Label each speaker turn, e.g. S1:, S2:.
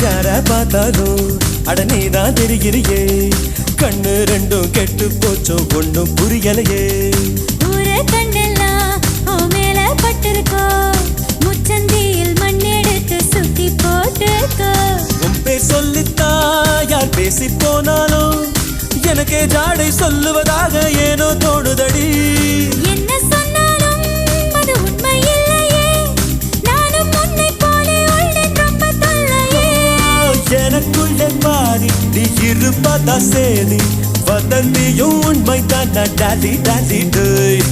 S1: யார பார்த்தாலும் அட நீதான் தெரிகிறியே கண்ணு ரெண்டும் கெட்டு போச்சோ ஒண்ணும் புரியலையே
S2: ஊர கண்ணெல்லாம் ஓ மேல பட்டிருக்கோ முச்சந்தியில் மண்ணெடுத்து சுத்தி போட்டுக்கோ
S1: உன் பேர் சொல்லித்தான் யார் பேசி போனாலும் எனக்கே ஜாடை சொல்லுவதாக ஏனோ தோணுதடி
S2: என்ன சொன்னாலும் அது உண்மை இல்லையே நானும் உன்னை போலே உள்ளேன் ரொம்ப தொல்லையே
S1: எனக்குள்ளே பாதி நீ இருப்பதா சேதி வதந்தியும் உண்மை தான் டாடி டாடி டேய்